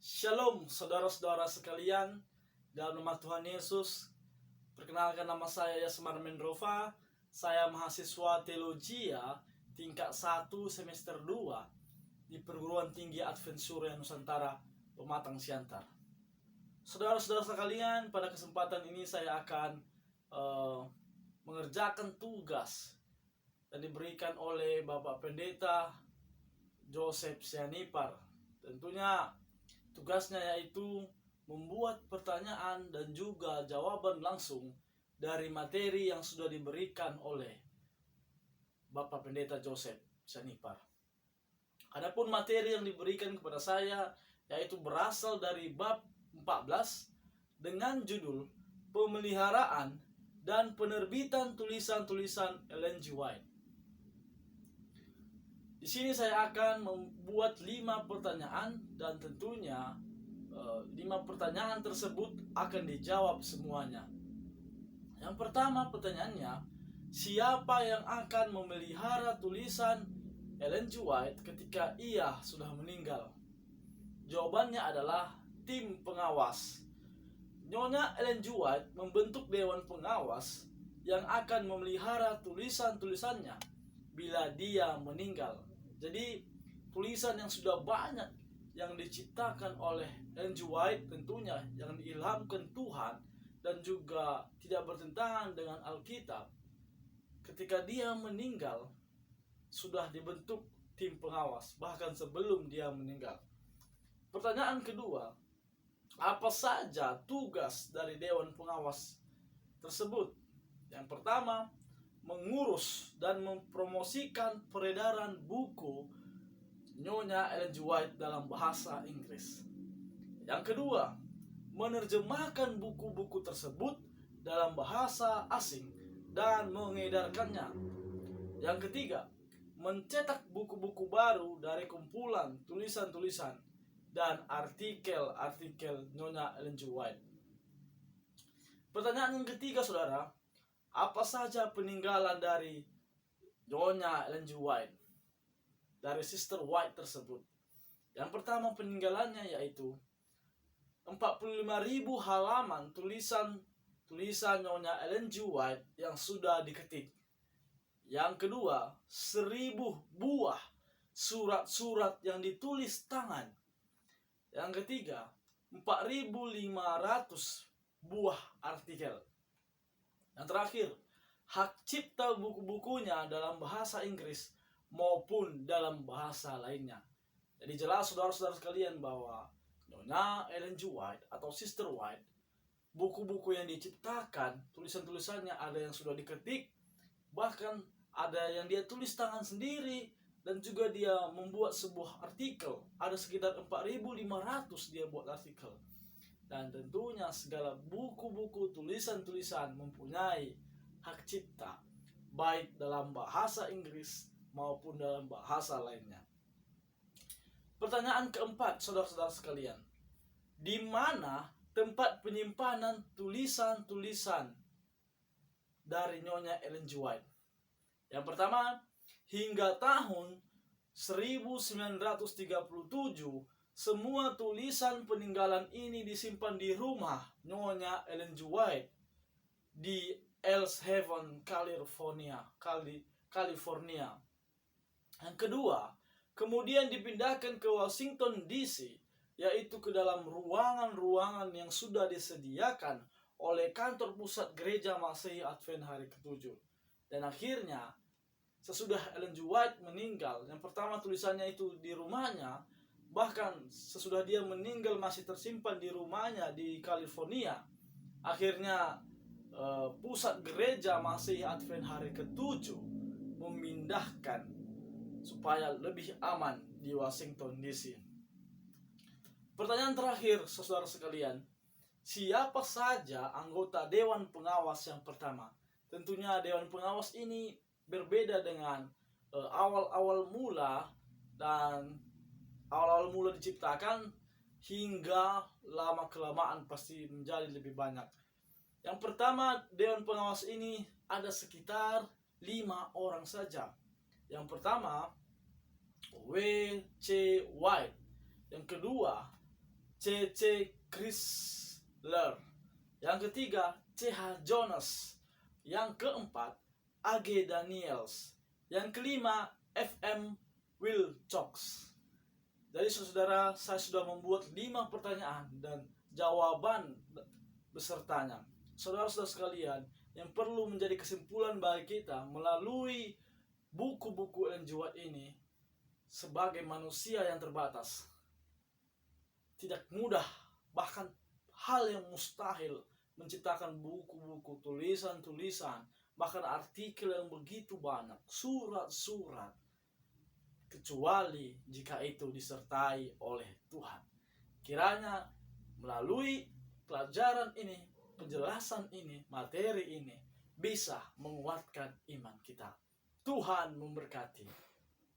Shalom saudara-saudara sekalian, dalam nama Tuhan Yesus. Perkenalkan, nama saya Yasmar Mendrova. Saya mahasiswa teologia tingkat 1 semester 2 di Perguruan Tinggi Advent Surya Nusantara, Pematang Siantar. Saudara-saudara sekalian, pada kesempatan ini saya akan mengerjakan tugas yang diberikan oleh Bapak Pendeta Joseph Sianipar. Tentunya tugasnya yaitu membuat pertanyaan dan juga jawaban langsung dari materi yang sudah diberikan oleh Bapak Pendeta Joseph Sianipar. Adapun materi yang diberikan kepada saya yaitu berasal dari bab 14 dengan judul Pemeliharaan dan Penerbitan Tulisan-tulisan Ellen G. White. Di sini saya akan membuat 5 pertanyaan dan tentunya 5 pertanyaan tersebut akan dijawab semuanya. Yang pertama pertanyaannya, siapa yang akan memelihara tulisan Ellen G. White ketika ia sudah meninggal? Jawabannya adalah tim pengawas. Nyonya Ellen G. White membentuk dewan pengawas yang akan memelihara tulisan-tulisannya bila dia meninggal. Jadi tulisan yang sudah banyak yang diciptakan oleh Ellen G. White tentunya yang diilhamkan Tuhan dan juga tidak bertentangan dengan Alkitab, ketika dia meninggal sudah dibentuk tim pengawas bahkan sebelum dia meninggal. Pertanyaan kedua, apa saja tugas dari dewan pengawas tersebut? Yang pertama, mengurus dan mempromosikan peredaran buku Nyonya Ellen G. White dalam bahasa Inggris. Yang kedua, menerjemahkan buku-buku tersebut dalam bahasa asing dan mengedarkannya. Yang ketiga, mencetak buku-buku baru dari kumpulan tulisan-tulisan dan artikel-artikel Nyonya Ellen G. White. Pertanyaan yang ketiga, saudara, apa saja peninggalan dari Nyonya Ellen G. White, dari Sister White tersebut? Yang pertama peninggalannya yaitu 45.000 halaman tulisan Nyonya Ellen G. White yang sudah diketik. Yang kedua, 1.000 buah surat-surat yang ditulis tangan. Yang ketiga, 4.500 buah artikel. Yang terakhir, hak cipta buku-bukunya dalam bahasa Inggris maupun dalam bahasa lainnya. Jadi jelas saudara-saudara sekalian bahwa Nyonya Ellen G. White atau Sister White, buku-buku yang diciptakan, tulisan-tulisannya ada yang sudah diketik, bahkan ada yang dia tulis tangan sendiri, dan juga dia membuat sebuah artikel. Ada sekitar 4.500 dia buat artikel. Dan tentunya segala buku-buku tulisan-tulisan mempunyai hak cipta, baik dalam bahasa Inggris maupun dalam bahasa lainnya. Pertanyaan keempat, saudara-saudara sekalian, di mana tempat penyimpanan tulisan-tulisan dari Nyonya Ellen G. White? Yang pertama, hingga tahun 1937 semua tulisan peninggalan ini disimpan di rumah Nyonya Ellen G. White di Elsehaven, California. Yang kedua, kemudian dipindahkan ke Washington DC, yaitu ke dalam ruangan-ruangan yang sudah disediakan oleh kantor pusat Gereja Masehi Advent hari ke-7. Dan akhirnya, sesudah Ellen G. White meninggal, yang pertama tulisannya itu di rumahnya, bahkan sesudah dia meninggal masih tersimpan di rumahnya di California. Akhirnya pusat Gereja Masehi Advent hari ke-7 memindahkan supaya lebih aman di Washington DC. Pertanyaan terakhir, saudara sekalian, siapa saja anggota Dewan Pengawas yang pertama? Tentunya Dewan Pengawas ini berbeda dengan awal-awal mula diciptakan hingga lama-kelamaan pasti menjadi lebih banyak. Yang pertama, Dewan Pengawas ini ada sekitar 5 orang saja. Yang pertama, W.C. White. Yang kedua, C.C. Chrysler. Yang ketiga, C.H. Jonas. Yang keempat, A.G. Daniels. Yang kelima, F.M. Wilcox. Jadi saudara, saya sudah membuat 5 pertanyaan dan jawaban besertanya. Saudara-saudara sekalian, yang perlu menjadi kesimpulan bagi kita melalui buku-buku Ellen G. White ini, sebagai manusia yang terbatas, tidak mudah, bahkan hal yang mustahil, menciptakan buku-buku, tulisan-tulisan, bahkan artikel yang begitu banyak, surat-surat, kecuali jika itu disertai oleh Tuhan. Kiranya melalui pelajaran ini, penjelasan ini, materi ini bisa menguatkan iman kita. Tuhan memberkati.